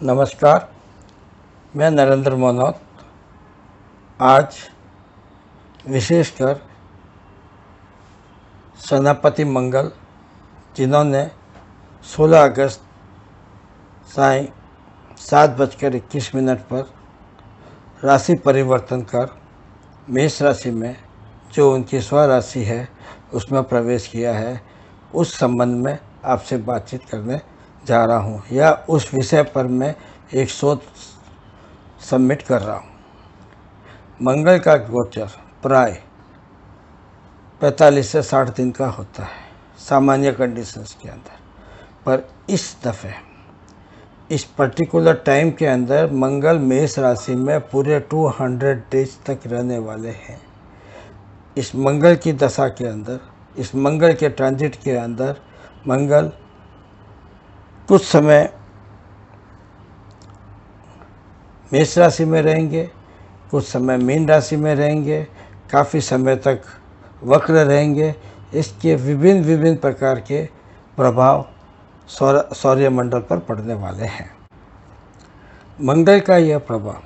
नमस्कार, मैं नरेंद्र मोनोत। आज विशेषकर सेनापति मंगल, जिन्होंने 16 अगस्त सायं 7:21 पर राशि परिवर्तन कर मेष राशि में, जो उनकी स्वराशि है, उसमें प्रवेश किया है, उस संबंध में आपसे बातचीत करने जा रहा हूँ, या उस विषय पर मैं एक शोध सबमिट कर रहा हूँ। मंगल का गोचर प्राय 45 से 60 दिन का होता है सामान्य कंडीशंस के अंदर, पर इस दफ़े इस पर्टिकुलर टाइम के अंदर मंगल मेष राशि में पूरे 200 डेज तक रहने वाले हैं। इस मंगल की दशा के अंदर, इस मंगल के ट्रांजिट के अंदर, मंगल कुछ समय मेष राशि में रहेंगे, कुछ समय मीन राशि में रहेंगे, काफ़ी समय तक वक्र रहेंगे। इसके विभिन्न विभिन्न प्रकार के प्रभाव सौर्यमंडल पर पड़ने वाले हैं। मंगल का यह प्रभाव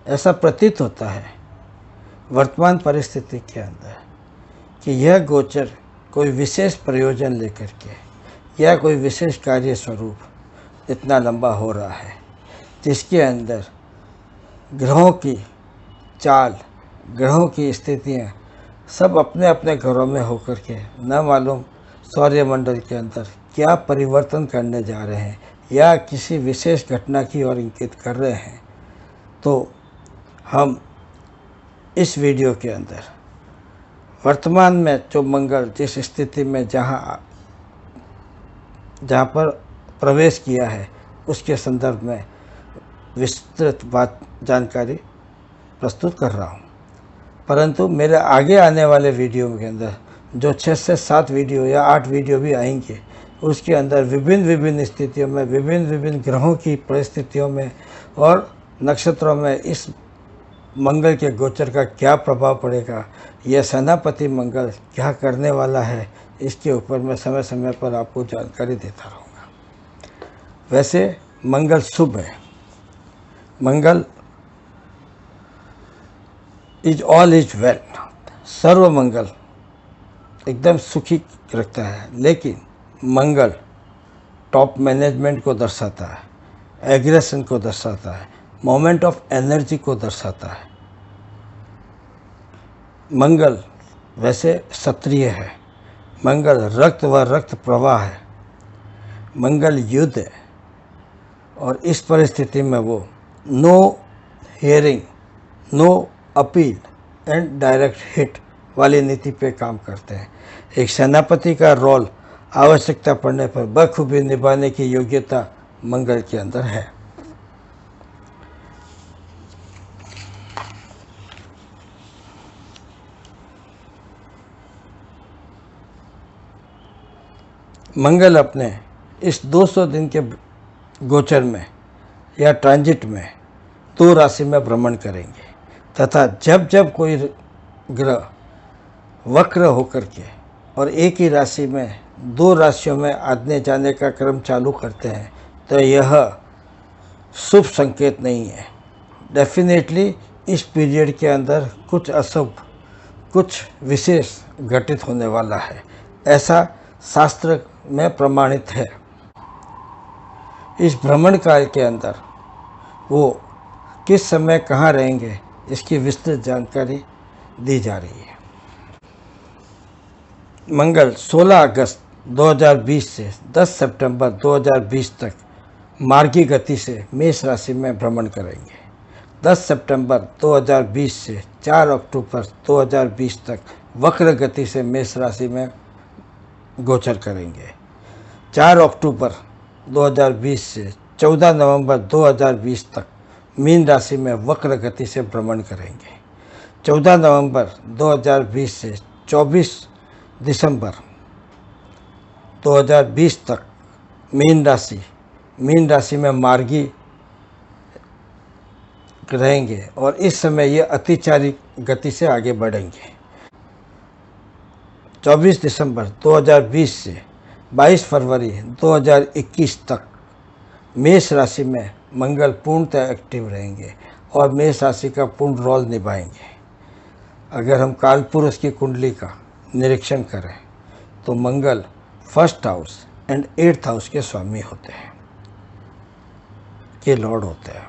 ऐसा प्रतीत होता है वर्तमान परिस्थिति के अंदर कि यह गोचर कोई विशेष प्रयोजन लेकर के या कोई विशेष कार्य स्वरूप इतना लंबा हो रहा है, जिसके अंदर ग्रहों की चाल, ग्रहों की स्थितियाँ सब अपने अपने घरों में होकर के न मालूम सौर्यमंडल के अंदर क्या परिवर्तन करने जा रहे हैं या किसी विशेष घटना की ओर इंगित कर रहे हैं। तो हम इस वीडियो के अंदर वर्तमान में जो मंगल जिस स्थिति में जहाँ पर प्रवेश किया है, उसके संदर्भ में विस्तृत जानकारी प्रस्तुत कर रहा हूँ। परंतु मेरे आगे आने वाले वीडियो के अंदर जो 6 से 7 वीडियो या 8 वीडियो भी आएंगे, उसके अंदर विभिन्न विभिन्न स्थितियों में, विभिन्न विभिन्न ग्रहों की परिस्थितियों में और नक्षत्रों में इस मंगल के गोचर का क्या प्रभाव पड़ेगा, यह सेनापति मंगल क्या करने वाला है, इसके ऊपर मैं समय समय पर आपको जानकारी देता रहूँगा। वैसे मंगल शुभ है। मंगल इज ऑल इज वेल, सर्व मंगल एकदम सुखी रखता है। लेकिन मंगल टॉप मैनेजमेंट को दर्शाता है, एग्रेशन को दर्शाता है, मोमेंट ऑफ एनर्जी को दर्शाता है। मंगल वैसे क्षत्रिय है, मंगल रक्त व रक्त प्रवाह है, मंगल युद्ध है, और इस परिस्थिति में वो no hearing, no appeal and direct hit वाली नीति पे काम करते हैं। एक सेनापति का रोल आवश्यकता पड़ने पर बखूबी निभाने की योग्यता मंगल के अंदर है। मंगल अपने इस 200 दिन के गोचर में या ट्रांजिट में 2 राशि में भ्रमण करेंगे, तथा जब जब कोई ग्रह वक्र होकर के और एक ही राशि में 2 राशियों में आने जाने का क्रम चालू करते हैं, तो यह शुभ संकेत नहीं है। डेफिनेटली इस पीरियड के अंदर कुछ अशुभ, कुछ विशेष घटित होने वाला है, ऐसा शास्त्र में प्रमाणित है। इस भ्रमण काल के अंदर वो किस समय कहाँ रहेंगे, इसकी विस्तृत जानकारी दी जा रही है। मंगल 16 अगस्त 2020 से 10 सितंबर 2020 तक मार्गी गति से मेष राशि में भ्रमण करेंगे। 10 सितंबर 2020 से 4 अक्टूबर 2020 तक वक्र गति से मेष राशि में गोचर करेंगे। 4 अक्टूबर 2020 से 14 नवंबर 2020 तक मीन राशि में वक्र गति से भ्रमण करेंगे। 14 नवंबर 2020 से 24 दिसंबर 2020 तक मीन राशि में मार्गी रहेंगे, और इस समय ये अतिचारी गति से आगे बढ़ेंगे। 24 दिसंबर 2020 से 22 फरवरी 2021 तक मेष राशि में मंगल पूर्णतः एक्टिव रहेंगे और मेष राशि का पूर्ण रोल निभाएंगे। अगर हम कालपुरुष की कुंडली का निरीक्षण करें तो Mangal first house and 8th house के स्वामी होते हैं, के लॉर्ड होते हैं।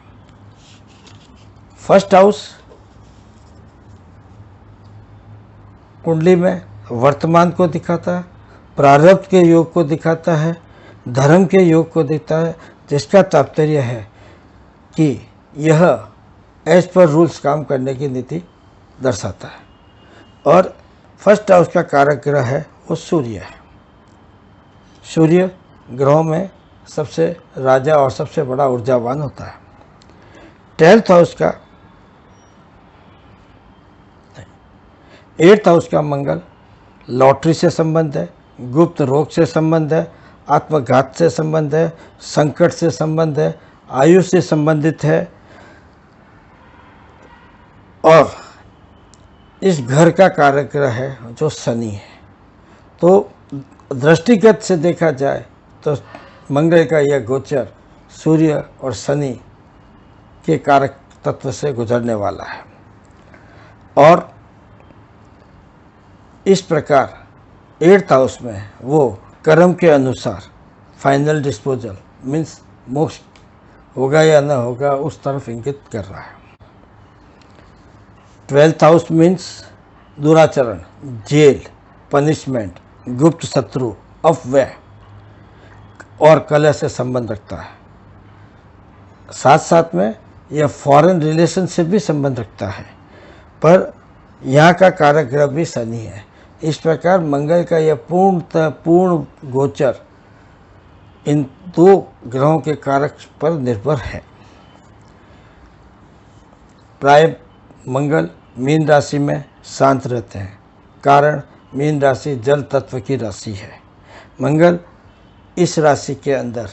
फर्स्ट हाउस कुंडली में वर्तमान को दिखाता है, प्रारब्ध के योग को दिखाता है, धर्म के योग को दिखाता है, जिसका तात्पर्य है कि यह एज पर रूल्स काम करने की नीति दर्शाता है। और फर्स्ट हाउस का कारक ग्रह है वो सूर्य है। सूर्य ग्रहों में सबसे राजा और सबसे बड़ा ऊर्जावान होता है। 12th हाउस का 8th हाउस का मंगल लॉटरी से संबंध है, गुप्त रोग से संबंध है, आत्मघात से संबंध है, संकट से संबंध है, आयु से संबंधित है। और इस घर का कारक ग्रह है जो शनि है। तो दृष्टिगत से देखा जाए तो मंगल का यह गोचर सूर्य और शनि के कारक तत्व से गुजरने वाला है। और इस प्रकार 8th हाउस में वो कर्म के अनुसार फाइनल डिस्पोजल मीन्स मोक्ष होगा या न होगा उस तरफ इंगित कर रहा है। 12th हाउस मीन्स दुराचरण, जेल, पनिशमेंट, गुप्त शत्रु, अपव्यय और कलह से संबंध रखता है। साथ साथ में यह फॉरेन रिलेशन से भी संबंध रखता है, पर यहाँ का कारक ग्रह भी शनि है। इस प्रकार मंगल का यह पूर्ण गोचर इन दो ग्रहों के कारक पर निर्भर है। प्राय मंगल मीन राशि में शांत रहते हैं, कारण मीन राशि जल तत्व की राशि है। मंगल इस राशि के अंदर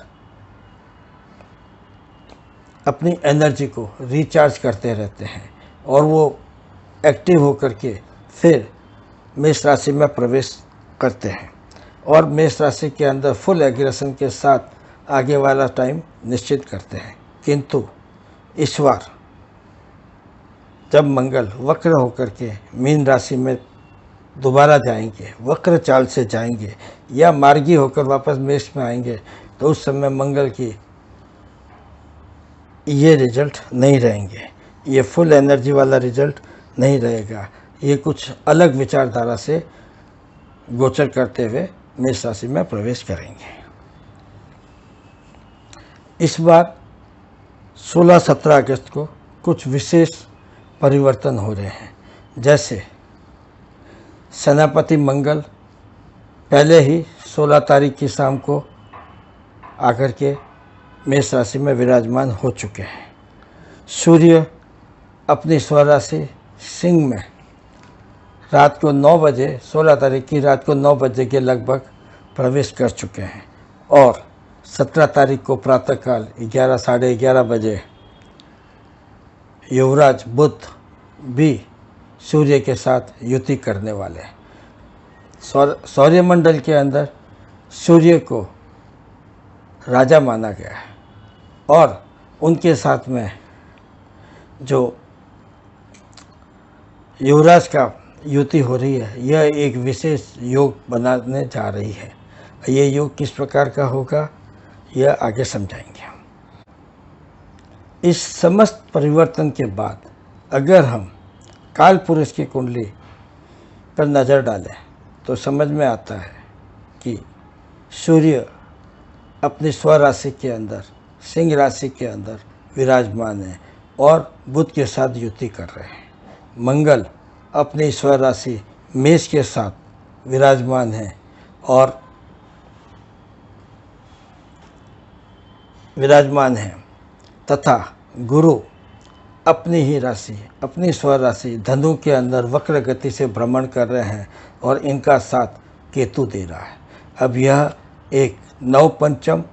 अपनी एनर्जी को रिचार्ज करते रहते हैं और वो एक्टिव होकर के फिर मेष राशि में प्रवेश करते हैं और मेष राशि के अंदर फुल एग्रेशन के साथ आगे वाला टाइम निश्चित करते हैं। किंतु इस बार जब मंगल वक्र होकर के मीन राशि में दोबारा जाएंगे, वक्र चाल से जाएंगे या मार्गी होकर वापस मेष में आएंगे, तो उस समय मंगल की ये रिजल्ट नहीं रहेंगे, ये फुल एनर्जी वाला रिजल्ट नहीं रहेगा। ये कुछ अलग विचारधारा से गोचर करते हुए मेष राशि में प्रवेश करेंगे। इस बार 16-17 अगस्त को कुछ विशेष परिवर्तन हो रहे हैं। जैसे सेनापति मंगल पहले ही 16 तारीख की शाम को आकर के मेष राशि में विराजमान हो चुके हैं। सूर्य अपनी स्वराशि सिंह में रात को 9 बजे 16 तारीख की रात को 9 बजे के लगभग प्रवेश कर चुके हैं और 17 तारीख को प्रातःकाल 11 साढ़े 11 बजे युवराज बुध भी सूर्य के साथ युति करने वाले हैं। सौर्यमंडल के अंदर सूर्य को राजा माना गया है और उनके साथ में जो युवराज का युति हो रही है, यह एक विशेष योग बनाने जा रही है। ये योग किस प्रकार का होगा यह आगे समझाएंगे। इस समस्त परिवर्तन के बाद अगर हम काल पुरुष की कुंडली पर नज़र डालें तो समझ में आता है कि सूर्य अपनी स्वराशि के अंदर सिंह राशि के अंदर विराजमान है और बुध के साथ युति कर रहे हैं। मंगल अपनी स्वराशि मेष के साथ विराजमान है और तथा गुरु अपनी ही राशि अपनी स्वराशि धनु के अंदर वक्र गति से भ्रमण कर रहे हैं और इनका साथ केतु दे रहा है। अब यह एक नवपंचम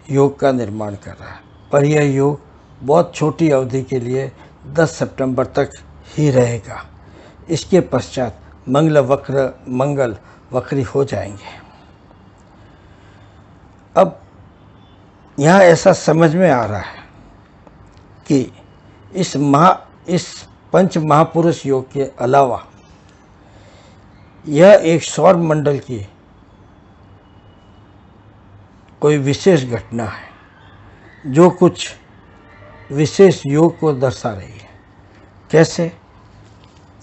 योग का निर्माण कर रहा है, पर यह योग बहुत छोटी अवधि के लिए 10 सितंबर तक ही रहेगा। इसके पश्चात मंगल वक्री हो जाएंगे। अब यहाँ ऐसा समझ में आ रहा है कि इस पंच महापुरुष योग के अलावा यह एक सौर मंडल की कोई विशेष घटना है जो कुछ विशेष योग को दर्शा रही है। कैसे?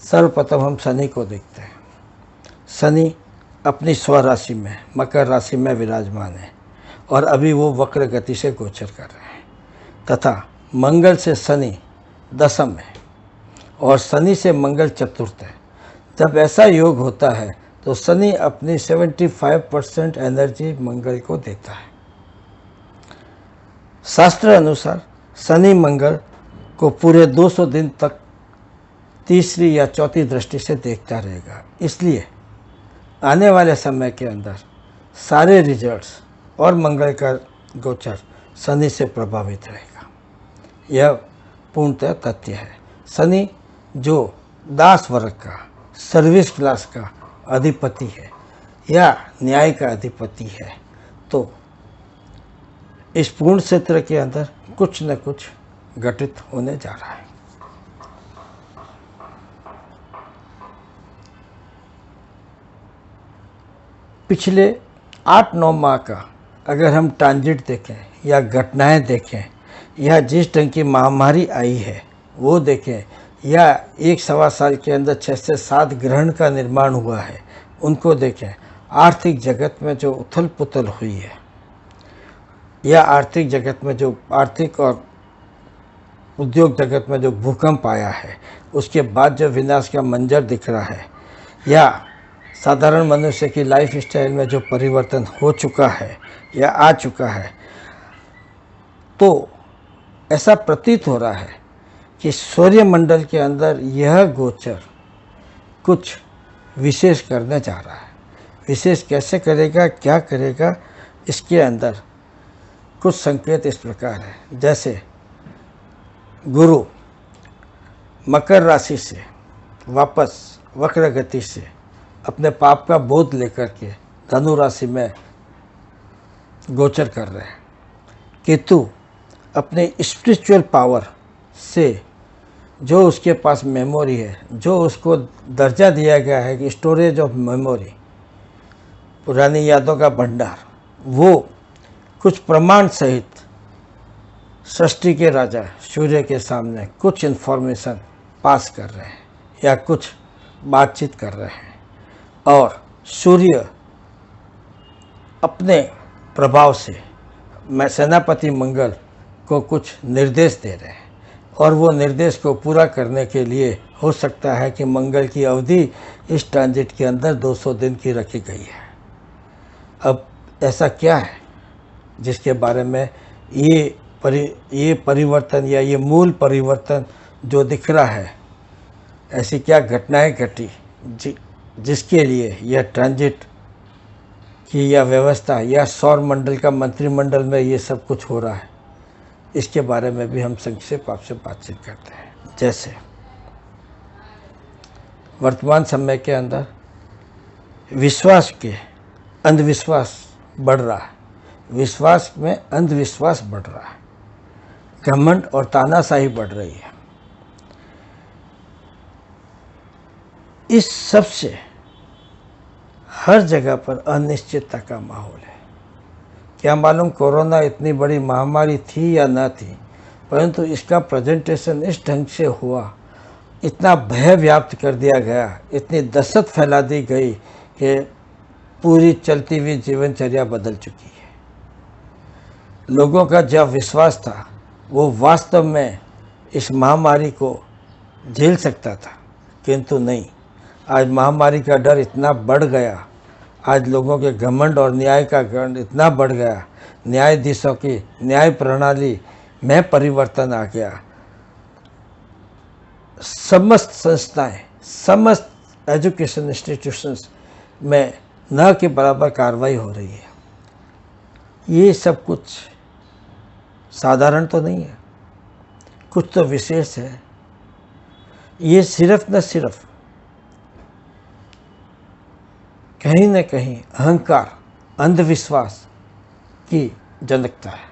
सर्वप्रथम हम शनि को देखते हैं। शनि अपनी स्वराशि में मकर राशि में विराजमान है और अभी वो वक्र गति से गोचर कर रहे हैं, तथा मंगल से शनि दशम है और शनि से मंगल चतुर्थ है। जब ऐसा योग होता है तो शनि अपनी 75% एनर्जी मंगल को देता है। शास्त्र अनुसार शनि मंगल को पूरे 200 दिन तक तीसरी या चौथी दृष्टि से देखता रहेगा। इसलिए आने वाले समय के अंदर सारे रिजल्ट्स और मंगल का गोचर शनि से प्रभावित रहेगा। यह पूर्णतः तथ्य है। शनि जो दास वर्ग का, सर्विस क्लास का अधिपति है या न्याय का अधिपति है, तो इस पूर्ण क्षेत्र के अंदर कुछ न कुछ घटित होने जा रहा है। पिछले 8-9 माह का अगर हम ट्रांजिट देखें या घटनाएं देखें या जिस ढंग की महामारी आई है वो देखें, या 1-1.25 साल के अंदर 6 से 7 ग्रहण का निर्माण हुआ है उनको देखें, आर्थिक जगत में जो उथल पुथल हुई है या आर्थिक जगत में जो आर्थिक और उद्योग जगत में जो भूकंप आया है, उसके बाद जो विनाश का मंजर दिख रहा है, या साधारण मनुष्य की लाइफ स्टाइल में जो परिवर्तन हो चुका है या आ चुका है, तो ऐसा प्रतीत हो रहा है कि सूर्यमंडल के अंदर यह गोचर कुछ विशेष करने जा रहा है। विशेष कैसे करेगा, क्या करेगा, इसके अंदर कुछ संकेत इस प्रकार है। जैसे गुरु मकर राशि से वापस वक्र गति से अपने पाप का बोध लेकर के धनु राशि में गोचर कर रहे हैं। केतु अपने स्पिरिचुअल पावर से जो उसके पास मेमोरी है, जो उसको दर्जा दिया गया है कि स्टोरेज ऑफ मेमोरी, पुरानी यादों का भंडार, वो कुछ प्रमाण सहित सृष्टि के राजा सूर्य के सामने कुछ इन्फॉर्मेशन पास कर रहे हैं या कुछ बातचीत कर रहे हैं, और सूर्य अपने प्रभाव से सेनापति मंगल को कुछ निर्देश दे रहे हैं, और वो निर्देश को पूरा करने के लिए हो सकता है कि मंगल की अवधि इस ट्रांजिट के अंदर 200 दिन की रखी गई है। अब ऐसा क्या है जिसके बारे में ये परिवर्तन या ये मूल परिवर्तन जो दिख रहा है, ऐसी क्या घटनाएं घटी जिसके लिए यह ट्रांजिट की या व्यवस्था या सौर मंडल का मंत्रिमंडल में ये सब कुछ हो रहा है, इसके बारे में भी हम संक्षेप आपसे बातचीत करते हैं। जैसे वर्तमान समय के अंदर विश्वास के अंधविश्वास बढ़ रहा है, विश्वास में अंधविश्वास बढ़ रहा है, घमंड और तानाशाही बढ़ रही है। इस सब से हर जगह पर अनिश्चितता का माहौल है। क्या मालूम कोरोना इतनी बड़ी महामारी थी या न थी, परंतु इसका प्रेजेंटेशन इस ढंग से हुआ, इतना भय व्याप्त कर दिया गया, इतनी दहशत फैला दी गई कि पूरी चलती हुई जीवनचर्या बदल चुकी है। लोगों का जो विश्वास था वो वास्तव में इस महामारी को झेल सकता था, किंतु नहीं। आज महामारी का डर इतना बढ़ गया, आज लोगों के घमंड और न्याय का गंड इतना बढ़ गया, न्यायाधीशों की न्याय प्रणाली में परिवर्तन आ गया। समस्त संस्थाएं, समस्त एजुकेशन इंस्टीट्यूशंस में न के बराबर कार्रवाई हो रही है। ये सब कुछ साधारण तो नहीं है, कुछ तो विशेष है। ये सिर्फ न सिर्फ कहीं न कहीं अहंकार, अंधविश्वास की जनकता है,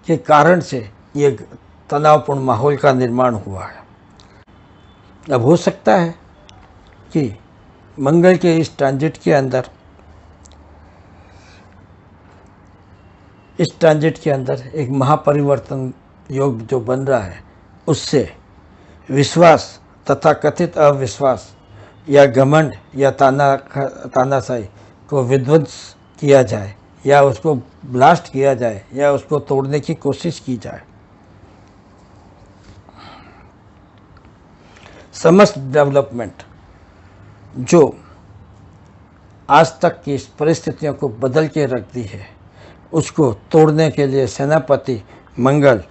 के कारण से ये तनावपूर्ण माहौल का निर्माण हुआ है। अब हो सकता है कि मंगल के इस ट्रांजिट के अंदर एक महापरिवर्तन योग जो बन रहा है, उससे विश्वास तथा कथित अविश्वास या घमंड या तानाशाही को विध्वंस किया जाए, या उसको ब्लास्ट किया जाए, या उसको तोड़ने की कोशिश की जाए। समस्त डेवलपमेंट जो आज तक की इस परिस्थितियों को बदल के रख दी है, उसको तोड़ने के लिए सेनापति मंगल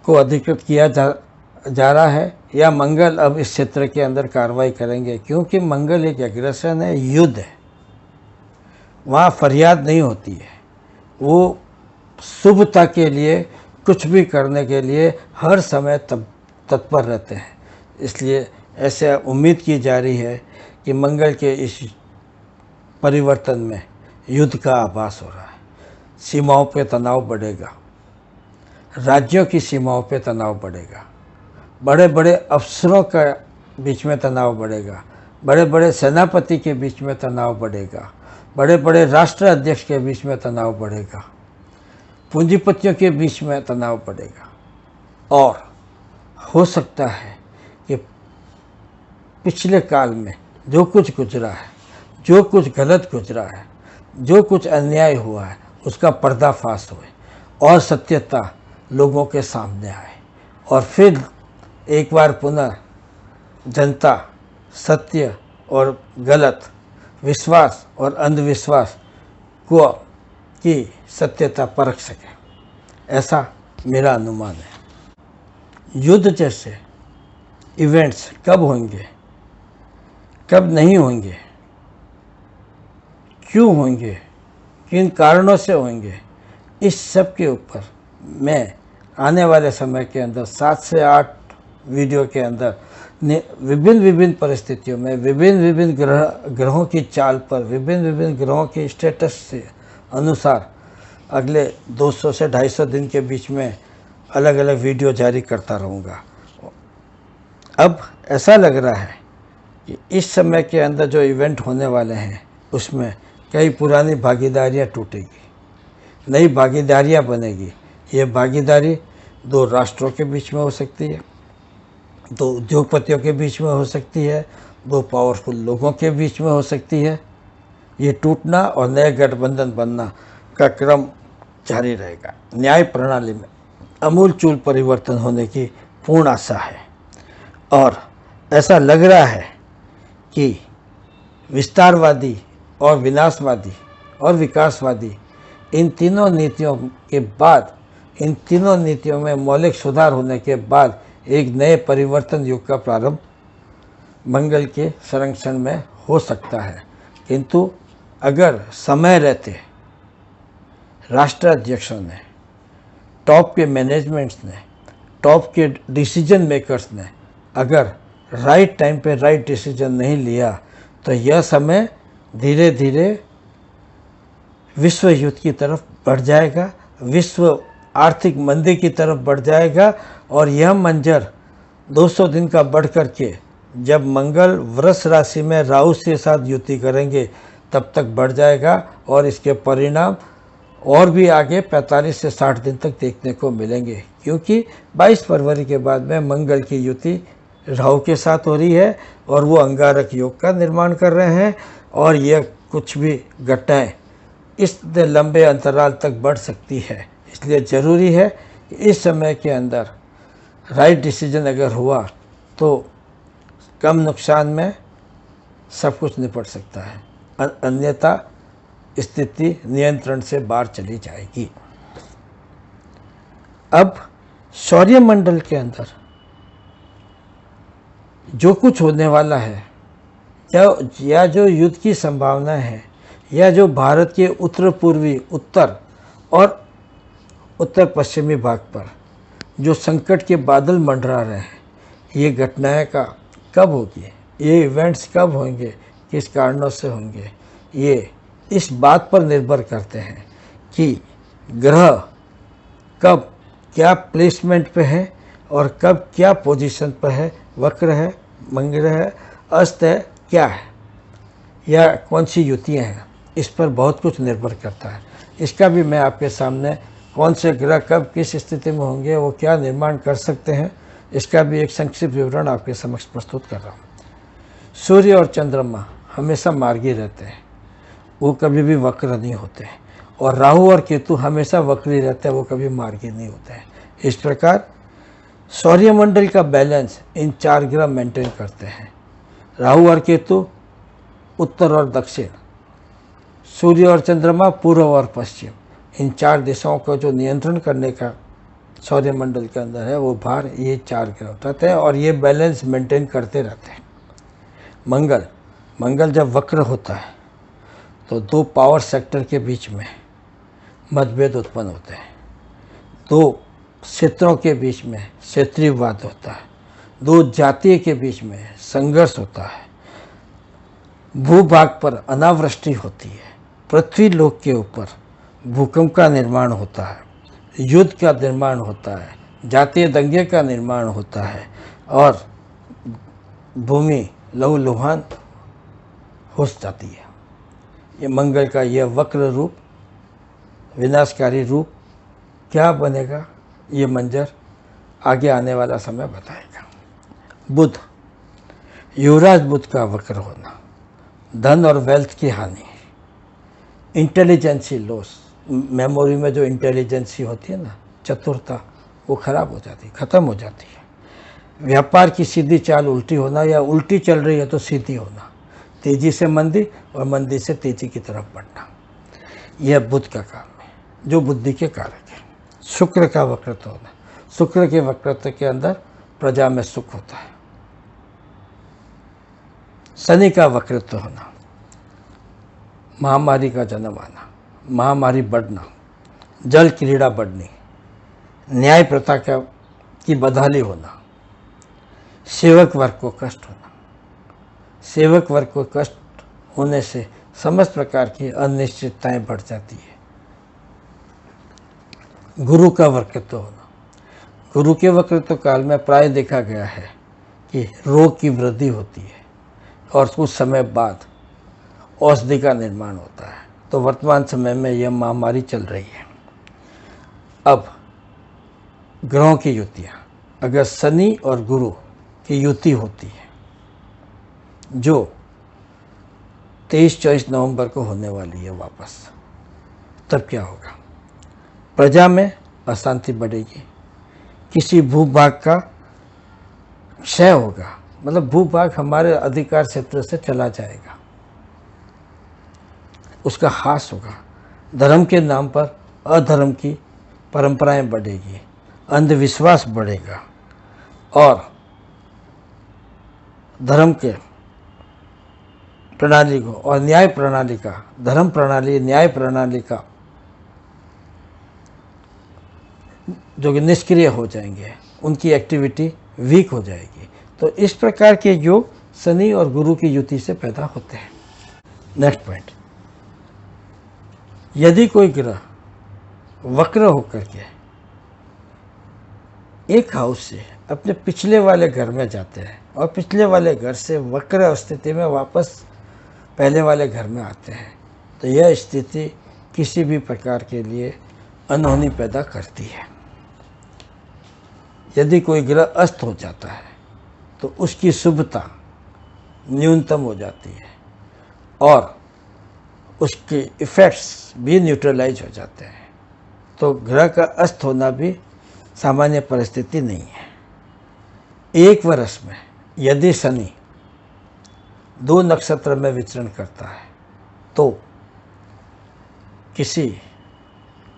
को अधिकृत किया जा रहा है, या मंगल अब इस क्षेत्र के अंदर कार्रवाई करेंगे, क्योंकि मंगल एक एग्रेशन है, युद्ध है। वहाँ फरियाद नहीं होती है, वो शुभता के लिए कुछ भी करने के लिए हर समय तत्पर रहते हैं। इसलिए ऐसे उम्मीद की जा रही है कि मंगल के इस परिवर्तन में युद्ध का आभास हो रहा है। सीमाओं पे तनाव बढ़ेगा, राज्यों की सीमाओं पे तनाव बढ़ेगा, बड़े बड़े अफसरों का बीच में तनाव बढ़ेगा, बड़े बड़े सेनापति के बीच में तनाव बढ़ेगा, बड़े बड़े राष्ट्र अध्यक्ष के बीच में तनाव बढ़ेगा, पूंजीपतियों के बीच में तनाव बढ़ेगा। और हो सकता है कि पिछले काल में जो कुछ गुजरा है, जो कुछ गलत गुजरा है, जो कुछ अन्याय हुआ है, उसका पर्दाफाश हुए और सत्यता लोगों के सामने आए, और फिर एक बार पुनः जनता सत्य और गलत, विश्वास और अंधविश्वास को की सत्यता परख सके। ऐसा मेरा अनुमान है। युद्ध जैसे इवेंट्स कब होंगे, कब नहीं होंगे, क्यों होंगे, किन कारणों से होंगे, इस सब के ऊपर मैं आने वाले समय के अंदर 7 से 8 वीडियो के अंदर विभिन्न परिस्थितियों में विभिन्न ग्रहों की चाल पर, विभिन्न ग्रहों के स्टेटस से अनुसार अगले 200 से 250 दिन के बीच में अलग अलग वीडियो जारी करता रहूँगा। अब ऐसा लग रहा है कि इस समय के अंदर जो इवेंट होने वाले हैं, उसमें कई पुरानी भागीदारियाँ टूटेगी, नई भागीदारियाँ बनेगी। ये भागीदारी 2 राष्ट्रों के बीच में हो सकती है, 2 उद्योगपतियों के बीच में हो सकती है, 2 पावरफुल लोगों के बीच में हो सकती है। ये टूटना और नए गठबंधन बनना का क्रम जारी रहेगा। न्याय प्रणाली में आमूलचूल परिवर्तन होने की पूर्ण आशा है, और ऐसा लग रहा है कि विस्तारवादी और विनाशवादी और विकासवादी, इन तीनों नीतियों के बाद, इन तीनों नीतियों में मौलिक सुधार होने के बाद एक नए परिवर्तन युग का प्रारंभ मंगल के संरक्षण में हो सकता है। किंतु अगर समय रहते राष्ट्राध्यक्षों ने, टॉप के मैनेजमेंट्स ने, टॉप के डिसीजन मेकर्स ने अगर राइट टाइम पे राइट डिसीजन नहीं लिया, तो यह समय धीरे धीरे विश्व युद्ध की तरफ बढ़ जाएगा, विश्व आर्थिक मंदी की तरफ बढ़ जाएगा। और यह मंजर 200 दिन का बढ़ कर के जब मंगल वृष राशि में राहु के साथ युति करेंगे, तब तक बढ़ जाएगा, और इसके परिणाम और भी आगे 45 से 60 दिन तक देखने को मिलेंगे, क्योंकि 22 फरवरी के बाद में मंगल की युति राहु के साथ हो रही है, और वो अंगारक योग का निर्माण कर रहे हैं। और यह कुछ भी घटनाएं इस लंबे अंतराल तक बढ़ सकती है। इसलिए ज़रूरी है कि इस समय के अंदर राइट डिसीजन अगर हुआ तो कम नुकसान में सब कुछ निपट सकता है, अन्यथा स्थिति नियंत्रण से बाहर चली जाएगी। अब सौरमंडल के अंदर जो कुछ होने वाला है, या जो युद्ध की संभावना है, या जो भारत के उत्तर पूर्वी, उत्तर और उत्तर पश्चिमी भाग पर जो संकट के बादल मंडरा रहे हैं, ये घटनाएं का कब होगी, ये इवेंट्स कब होंगे, किस कारणों से होंगे, ये इस बात पर निर्भर करते हैं कि ग्रह कब क्या प्लेसमेंट पे है और कब क्या पोजीशन पर है, वक्र है, मंगल है, अस्त है, क्या है, या कौन सी युतियाँ हैं, इस पर बहुत कुछ निर्भर करता है। इसका भी मैं आपके सामने कौन से ग्रह कब किस स्थिति में होंगे, वो क्या निर्माण कर सकते हैं, इसका भी एक संक्षिप्त विवरण आपके समक्ष प्रस्तुत कर रहा हूँ। सूर्य और चंद्रमा हमेशा मार्गी रहते हैं, वो कभी भी वक्र नहीं होते हैं, और राहु और केतु हमेशा वक्री रहते हैं, वो कभी मार्गी नहीं होते हैं। इस प्रकार सौर्यमंडल का बैलेंस इन 4 ग्रह मेंटेन करते हैं। राहु और केतु उत्तर और दक्षिण, सूर्य और चंद्रमा पूर्व और पश्चिम, इन 4 दिशाओं को जो नियंत्रण करने का सौर्यमंडल के अंदर है, वो भार ये 4 ग्रह उठाते हैं और ये बैलेंस मेंटेन करते रहते हैं। मंगल जब वक्र होता है तो 2 पावर सेक्टर के बीच में मतभेद उत्पन्न होते हैं, 2 क्षेत्रों के बीच में क्षेत्रीयवाद होता है, 2 जातीय के बीच में संघर्ष होता है, भूभाग पर अनावृष्टि होती है, पृथ्वी लोक के ऊपर भूकंप का निर्माण होता है, युद्ध का निर्माण होता है, जातीय दंगे का निर्माण होता है, और भूमि लहूलुहान हो जाती है। ये मंगल का यह वक्र रूप, विनाशकारी रूप क्या बनेगा, ये मंजर आगे आने वाला समय बताएगा। बुध, युवराज बुध का वक्र होना, धन और वेल्थ की हानि, इंटेलिजेंसी लॉस, मेमोरी में जो इंटेलिजेंसी होती है ना, चतुरता, वो खराब हो जाती है, ख़त्म हो जाती है। व्यापार की सीधी चाल उल्टी होना, या उल्टी चल रही है तो सीधी होना, तेज़ी से मंदी और मंदी से तेज़ी की तरफ बढ़ना, यह बुध का काम है, जो बुद्धि के कारक है। शुक्र का वक्रत्व होना, शुक्र के वक्रत्व के अंदर प्रजा में सुख होता है। शनि का वक्रत्व होना, महामारी का जन्म आना, महामारी बढ़ना, जल क्रीड़ा बढ़नी, न्याय प्रथा की बदहाली होना, सेवक वर्ग को कष्ट होना। सेवक वर्ग को कष्ट होने से समस्त प्रकार की अनिश्चितताएं बढ़ जाती है। गुरु का वक्रत्व होना, गुरु के वक्रत्व काल में प्राय देखा गया है कि रोग की वृद्धि होती है और कुछ समय बाद औषधि का निर्माण होता है। तो वर्तमान समय में यह महामारी चल रही है। अब ग्रहों की युतियाँ, अगर शनि और गुरु की युति होती है, जो 23-24 नवंबर को होने वाली है वापस, तब क्या होगा? प्रजा में अशांति बढ़ेगी, किसी भूभाग का क्षय होगा, मतलब भूभाग हमारे अधिकार क्षेत्र से चला जाएगा, उसका ह्रास होगा। धर्म के नाम पर अधर्म की परंपराएं बढ़ेगी, अंधविश्वास बढ़ेगा, और धर्म के प्रणाली को और न्याय प्रणाली का, धर्म प्रणाली न्याय प्रणाली का जो कि निष्क्रिय हो जाएंगे, उनकी एक्टिविटी वीक हो जाएगी। तो इस प्रकार के योग शनि और गुरु की युति से पैदा होते हैं। नेक्स्ट पॉइंट, यदि कोई ग्रह वक्र होकर के एक हाउस से अपने पिछले वाले घर में जाते हैं और पिछले वाले घर से वक्र स्थिति में वापस पहले वाले घर में आते हैं, तो यह स्थिति किसी भी प्रकार के लिए अनहोनी पैदा करती है। यदि कोई ग्रह अस्त हो जाता है तो उसकी शुभता न्यूनतम हो जाती है और उसके इफ़ेक्ट्स भी न्यूट्रलाइज हो जाते हैं। तो ग्रह का अस्त होना भी सामान्य परिस्थिति नहीं है। एक वर्ष में यदि शनि 2 नक्षत्र में विचरण करता है तो किसी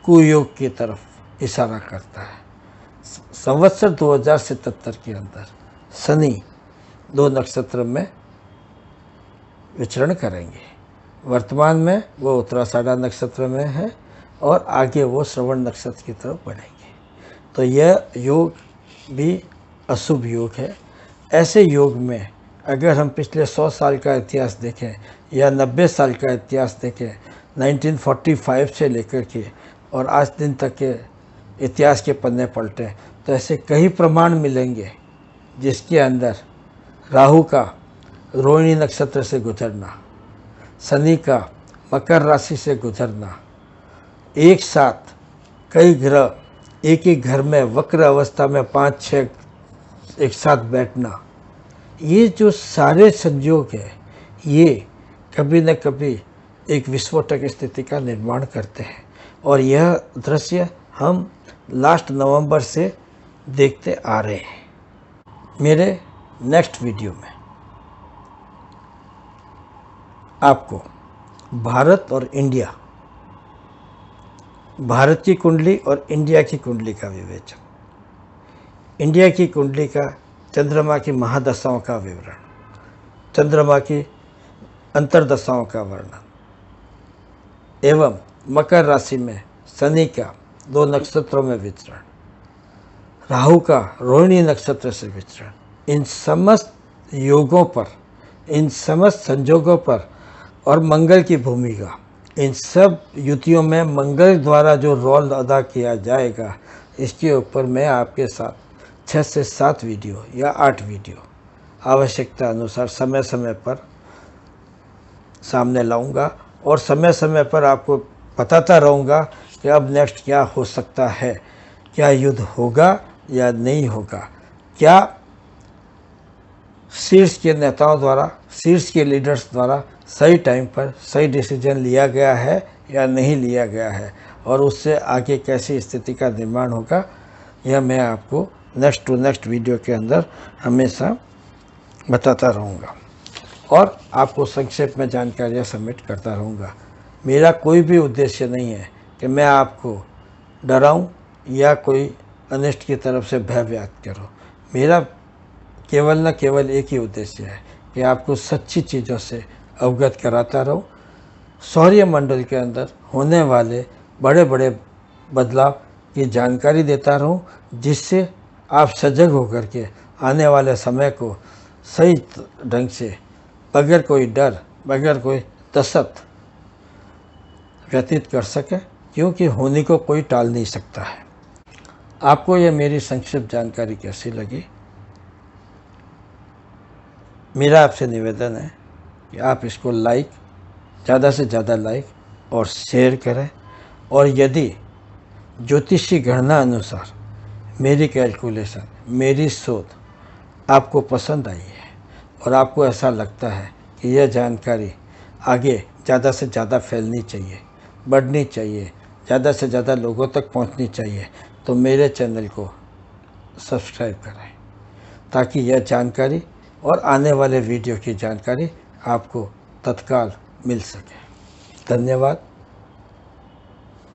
कुयोग की तरफ इशारा करता है। संवत्सर 2077 के अंदर शनि 2 नक्षत्र में विचरण करेंगे। वर्तमान में वो उत्तराषाढ़ा नक्षत्र में है और आगे वो श्रवण नक्षत्र की तरफ बढ़ेंगे। तो यह योग भी अशुभ योग है। ऐसे योग में अगर हम पिछले 100 साल का इतिहास देखें या 90 साल का इतिहास देखें, 1945 से लेकर के और आज दिन तक के इतिहास के पन्ने पलटें तो ऐसे कई प्रमाण मिलेंगे जिसके अंदर राहु का रोहिणी नक्षत्र से गुजरना, शनि का मकर राशि से गुजरना, एक साथ कई ग्रह एक ही घर में वक्र अवस्था में 5-6 एक साथ बैठना, ये जो सारे संयोग है ये कभी न कभी एक विस्फोटक स्थिति का निर्माण करते हैं। और यह दृश्य हम लास्ट नवंबर से देखते आ रहे हैं। मेरे नेक्स्ट वीडियो में आपको भारत और इंडिया, भारत की कुंडली और इंडिया की कुंडली का विवेचन, इंडिया की कुंडली का चंद्रमा की महादशाओं का विवरण, चंद्रमा की अंतर्दशाओं का वर्णन एवं मकर राशि में शनि का 2 नक्षत्रों में विचरण, राहु का रोहिणी नक्षत्र से विचरण, इन समस्त योगों पर, इन समस्त संजोगों पर और मंगल की भूमिका, इन सब युतियों में मंगल द्वारा जो रोल अदा किया जाएगा, इसके ऊपर मैं आपके साथ 6 से 7 वीडियो या 8 वीडियो आवश्यकता अनुसार समय समय पर सामने लाऊंगा और समय समय पर आपको बताता रहूँगा कि अब नेक्स्ट क्या हो सकता है, क्या युद्ध होगा या नहीं होगा, क्या शीर्ष के नेताओं द्वारा, शीर्ष के लीडर्स द्वारा सही टाइम पर सही डिसीजन लिया गया है या नहीं लिया गया है, और उससे आगे कैसी स्थिति का निर्माण होगा, यह मैं आपको नेक्स्ट टू नेक्स्ट वीडियो के अंदर हमेशा बताता रहूँगा और आपको संक्षेप में जानकारियाँ सबमिट करता रहूँगा। मेरा कोई भी उद्देश्य नहीं है कि मैं आपको डराऊं या कोई अनिष्ट की तरफ से भय व्यक्त करूं। मेरा केवल न केवल एक ही उद्देश्य है कि आपको सच्ची चीज़ों से अवगत कराता रहूं, सौर्यमंडल के अंदर होने वाले बड़े बड़े बदलाव की जानकारी देता रहूं, जिससे आप सजग होकर के आने वाले समय को सही ढंग से बगैर कोई डर, बगैर कोई दहशत व्यतीत कर सके, क्योंकि होने को कोई टाल नहीं सकता है। आपको यह मेरी संक्षिप्त जानकारी कैसी लगी? मेरा आपसे निवेदन है कि आप इसको लाइक, ज़्यादा से ज़्यादा लाइक और शेयर करें, और यदि ज्योतिषी गणना अनुसार मेरी कैलकुलेशन, मेरी शोध आपको पसंद आई है और आपको ऐसा लगता है कि यह जानकारी आगे ज़्यादा से ज़्यादा फैलनी चाहिए, बढ़नी चाहिए, ज़्यादा से ज़्यादा लोगों तक पहुंचनी चाहिए, तो मेरे चैनल को सब्सक्राइब करें, ताकि यह जानकारी और आने वाले वीडियो की जानकारी आपको तत्काल मिल सके। धन्यवाद।